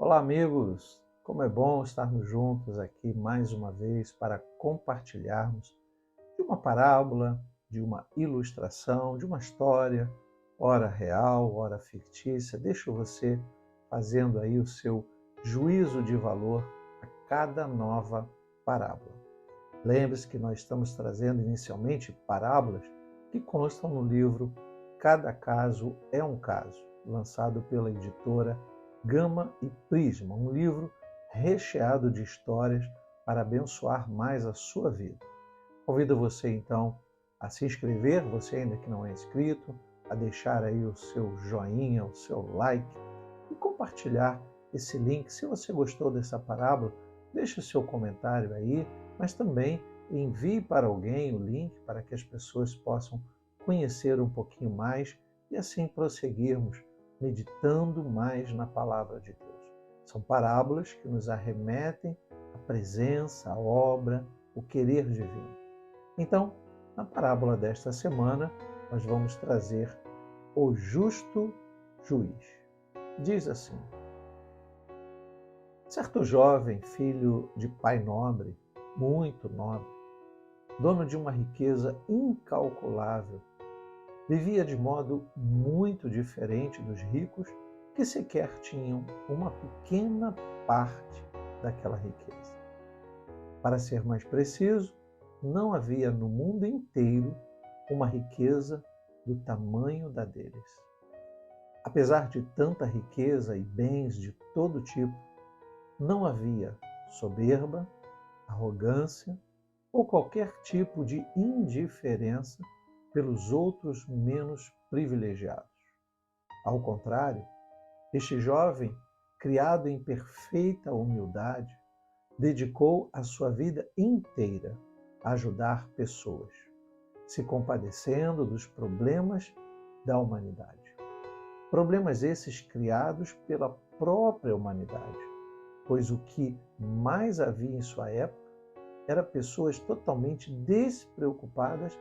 Olá, amigos! Como é bom estarmos juntos aqui mais uma vez para compartilharmos de uma parábola, de uma ilustração, de uma história, ora real, ora fictícia. Deixo você fazendo aí o seu juízo de valor a cada nova parábola. Lembre-se que nós estamos trazendo inicialmente parábolas que constam no livro Cada Caso é um Caso, lançado pela editora Gama e Prisma, um livro recheado de histórias para abençoar mais a sua vida. Convido você então a se inscrever, você ainda que não é inscrito, a deixar aí o seu joinha, o seu like e compartilhar esse link. Se você gostou dessa parábola, deixe o seu comentário aí, mas também envie para alguém o link para que as pessoas possam conhecer um pouquinho mais e assim prosseguirmos meditando mais na palavra de Deus. São parábolas que nos arremetem à presença, à obra, o querer divino. Então, na parábola desta semana, nós vamos trazer o justo juiz. Diz assim: certo jovem, filho de pai nobre, muito nobre, dono de uma riqueza incalculável, vivia de modo muito diferente dos ricos que sequer tinham uma pequena parte daquela riqueza. Para ser mais preciso, não havia no mundo inteiro uma riqueza do tamanho da deles. Apesar de tanta riqueza e bens de todo tipo, não havia soberba, arrogância ou qualquer tipo de indiferença pelos outros menos privilegiados. Ao contrário, este jovem, criado em perfeita humildade, dedicou a sua vida inteira a ajudar pessoas, se compadecendo dos problemas da humanidade. Problemas esses criados pela própria humanidade, pois o que mais havia em sua época era pessoas totalmente despreocupadas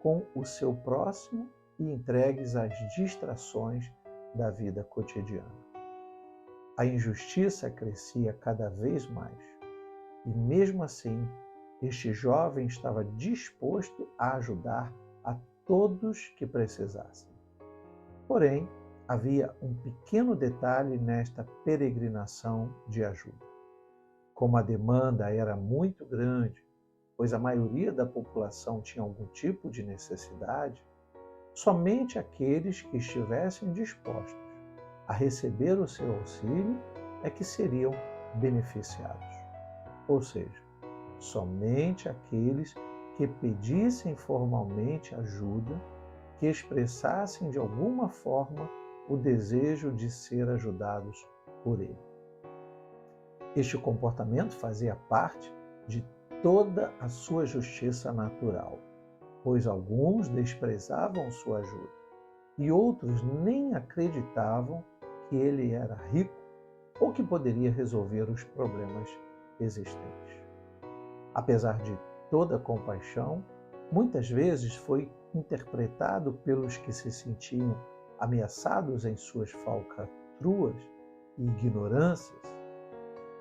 com o seu próximo e entregues às distrações da vida cotidiana. A injustiça crescia cada vez mais e, mesmo assim, este jovem estava disposto a ajudar a todos que precisassem. Porém, havia um pequeno detalhe nesta peregrinação de ajuda. Como a demanda era muito grande, pois a maioria da população tinha algum tipo de necessidade, somente aqueles que estivessem dispostos a receber o seu auxílio é que seriam beneficiados. Ou seja, somente aqueles que pedissem formalmente ajuda, que expressassem de alguma forma o desejo de ser ajudados por ele. Este comportamento fazia parte de toda a sua justiça natural, pois alguns desprezavam sua ajuda e outros nem acreditavam que ele era rico ou que poderia resolver os problemas existentes. Apesar de toda compaixão, muitas vezes foi interpretado pelos que se sentiam ameaçados em suas falcatruas e ignorâncias.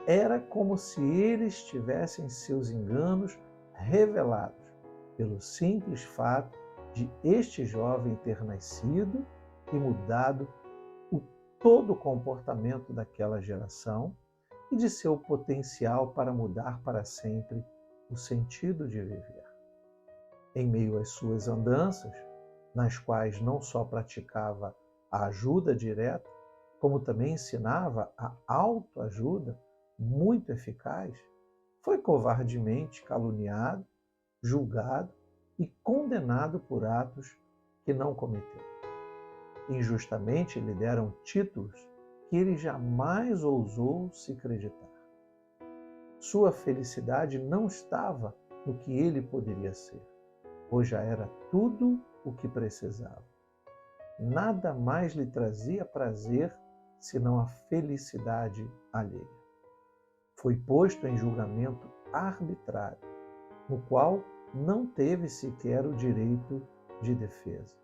Era como se eles tivessem seus enganos revelados pelo simples fato de este jovem ter nascido e mudado todo o comportamento daquela geração e de seu potencial para mudar para sempre o sentido de viver. Em meio às suas andanças, nas quais não só praticava a ajuda direta, como também ensinava a autoajuda, muito eficaz, foi covardemente caluniado, julgado e condenado por atos que não cometeu. Injustamente lhe deram títulos que ele jamais ousou se acreditar. Sua felicidade não estava no que ele poderia ser, pois já era tudo o que precisava. Nada mais lhe trazia prazer senão a felicidade alheia. Foi posto em julgamento arbitrário, no qual não teve sequer o direito de defesa.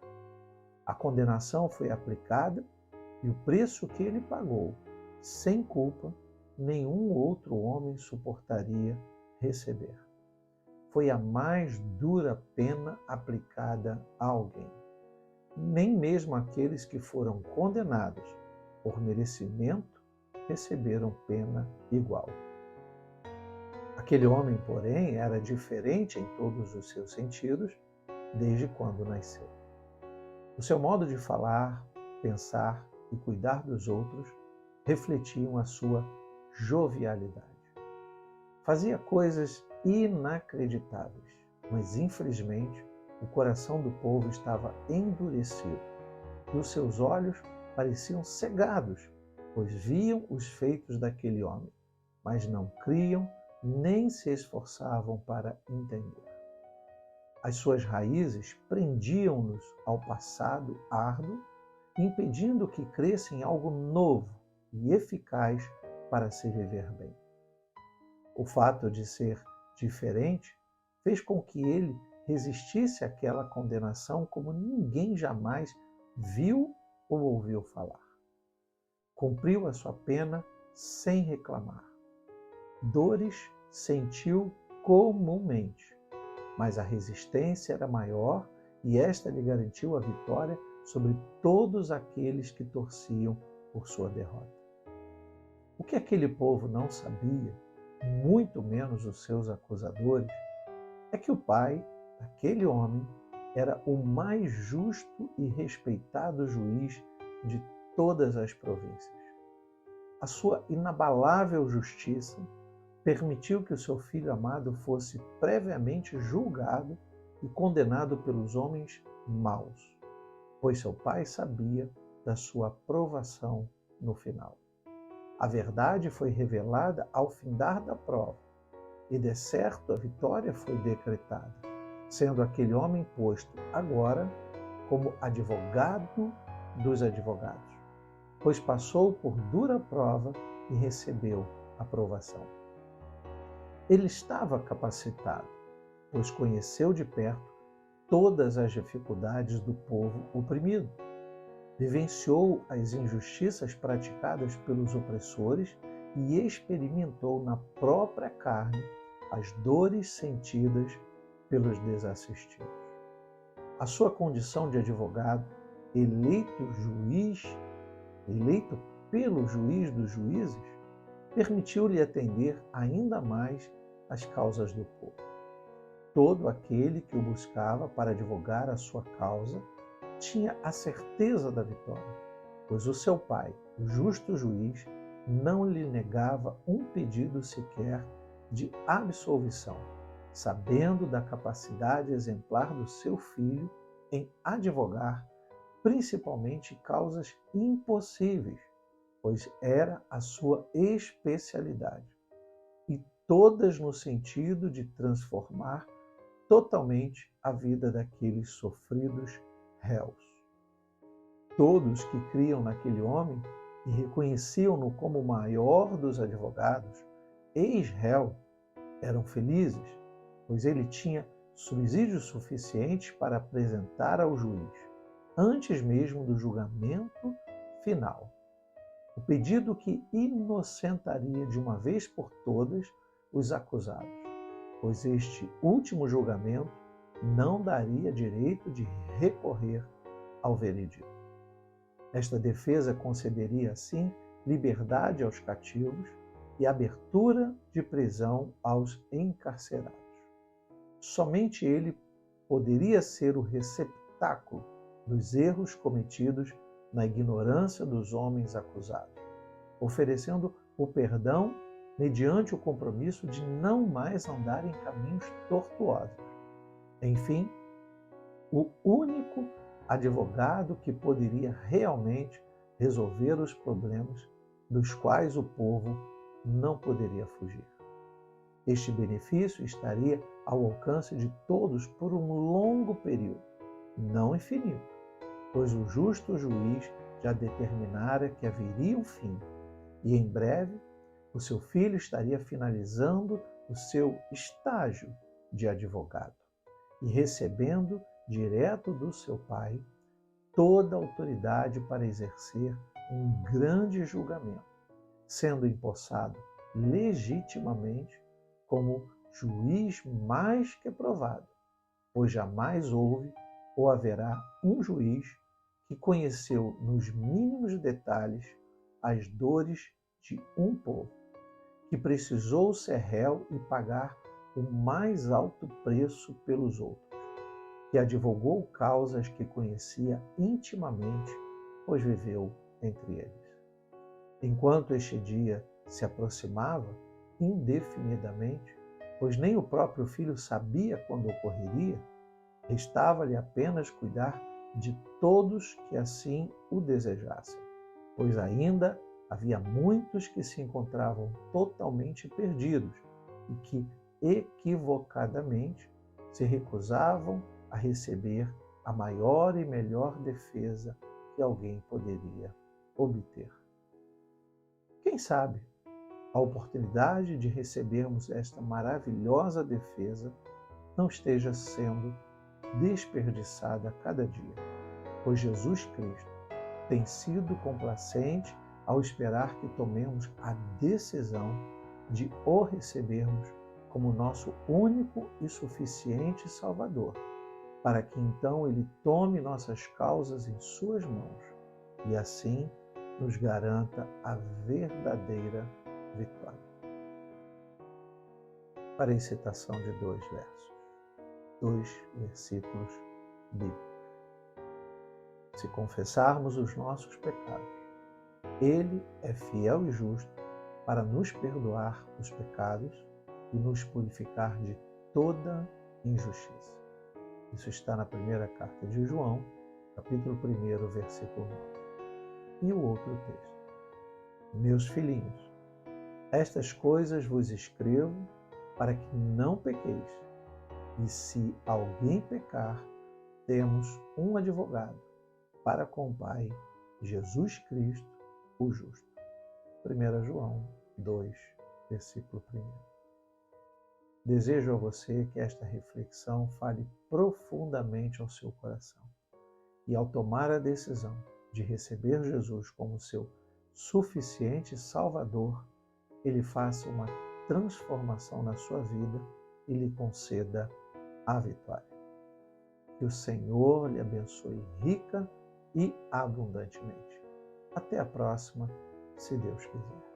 A condenação foi aplicada e o preço que ele pagou, sem culpa, nenhum outro homem suportaria receber. Foi a mais dura pena aplicada a alguém. Nem mesmo aqueles que foram condenados por merecimento receberam pena igual. Aquele homem, porém, era diferente em todos os seus sentidos desde quando nasceu. O seu modo de falar, pensar e cuidar dos outros refletiam a sua jovialidade. Fazia coisas inacreditáveis, mas infelizmente o coração do povo estava endurecido e os seus olhos pareciam cegados, pois viam os feitos daquele homem, mas não criam nem se esforçavam para entender. As suas raízes prendiam-nos ao passado árduo, impedindo que cresça em algo novo e eficaz para se viver bem. O fato de ser diferente fez com que ele resistisse àquela condenação como ninguém jamais viu ou ouviu falar. Cumpriu a sua pena sem reclamar. Dores sentiu comumente, mas a resistência era maior e esta lhe garantiu a vitória sobre todos aqueles que torciam por sua derrota. O que aquele povo não sabia, muito menos os seus acusadores, é que o pai daquele homem era o mais justo e respeitado juiz de todas as províncias. A sua inabalável justiça permitiu que o seu filho amado fosse previamente julgado e condenado pelos homens maus, pois seu pai sabia da sua aprovação no final. A verdade foi revelada ao findar da prova, e de certo a vitória foi decretada, sendo aquele homem posto agora como advogado dos advogados, pois passou por dura prova e recebeu aprovação. Ele estava capacitado, pois conheceu de perto todas as dificuldades do povo oprimido. Vivenciou as injustiças praticadas pelos opressores e experimentou na própria carne as dores sentidas pelos desassistidos. A sua condição de advogado, eleito pelo juiz dos juízes, permitiu-lhe atender ainda mais as causas do povo. Todo aquele que o buscava para advogar a sua causa tinha a certeza da vitória, pois o seu pai, o justo juiz, não lhe negava um pedido sequer de absolvição, sabendo da capacidade exemplar do seu filho em advogar principalmente causas impossíveis, pois era a sua especialidade, e todas no sentido de transformar totalmente a vida daqueles sofridos réus. Todos que criam naquele homem e reconheciam-no como o maior dos advogados, ex-réu, eram felizes, pois ele tinha subsídio suficiente para apresentar ao juiz, antes mesmo do julgamento final, o pedido que inocentaria de uma vez por todas os acusados, pois este último julgamento não daria direito de recorrer ao veredito. Esta defesa concederia, assim, liberdade aos cativos e abertura de prisão aos encarcerados. Somente ele poderia ser o receptáculo dos erros cometidos na ignorância dos homens acusados, oferecendo o perdão mediante o compromisso de não mais andar em caminhos tortuosos. Enfim, o único advogado que poderia realmente resolver os problemas dos quais o povo não poderia fugir. Este benefício estaria ao alcance de todos por um longo período, não infinito, pois o justo juiz já determinara que haveria um fim, e em breve o seu filho estaria finalizando o seu estágio de advogado e recebendo direto do seu pai toda a autoridade para exercer um grande julgamento, sendo empossado legitimamente como juiz mais que provado, pois jamais houve ou haverá um juiz que conheceu nos mínimos detalhes as dores de um povo, que precisou ser réu e pagar o mais alto preço pelos outros, que advogou causas que conhecia intimamente, pois viveu entre eles. Enquanto este dia se aproximava indefinidamente, pois nem o próprio filho sabia quando ocorreria, restava-lhe apenas cuidar de todos que assim o desejassem, pois ainda havia muitos que se encontravam totalmente perdidos e que, equivocadamente, se recusavam a receber a maior e melhor defesa que alguém poderia obter. Quem sabe a oportunidade de recebermos esta maravilhosa defesa não esteja sendo desperdiçada a cada dia, pois Jesus Cristo tem sido complacente ao esperar que tomemos a decisão de o recebermos como nosso único e suficiente Salvador, para que então Ele tome nossas causas em suas mãos e assim nos garanta a verdadeira vitória. Farei citação de 2 versos, 2 versículos bíblicos. Se confessarmos os nossos pecados, Ele é fiel e justo para nos perdoar os pecados e nos purificar de toda injustiça. Isso está na primeira carta de João, capítulo 1, versículo 9. E o outro texto. Meus filhinhos, estas coisas vos escrevo para que não pequeis. E se alguém pecar, temos um advogado para com o Pai, Jesus Cristo, o justo. 1 João 2, versículo 1. Desejo a você que esta reflexão fale profundamente ao seu coração. E ao tomar a decisão de receber Jesus como seu suficiente Salvador, Ele faça uma transformação na sua vida e lhe conceda a vitória. Que o Senhor lhe abençoe rica e abundantemente. Até a próxima, se Deus quiser.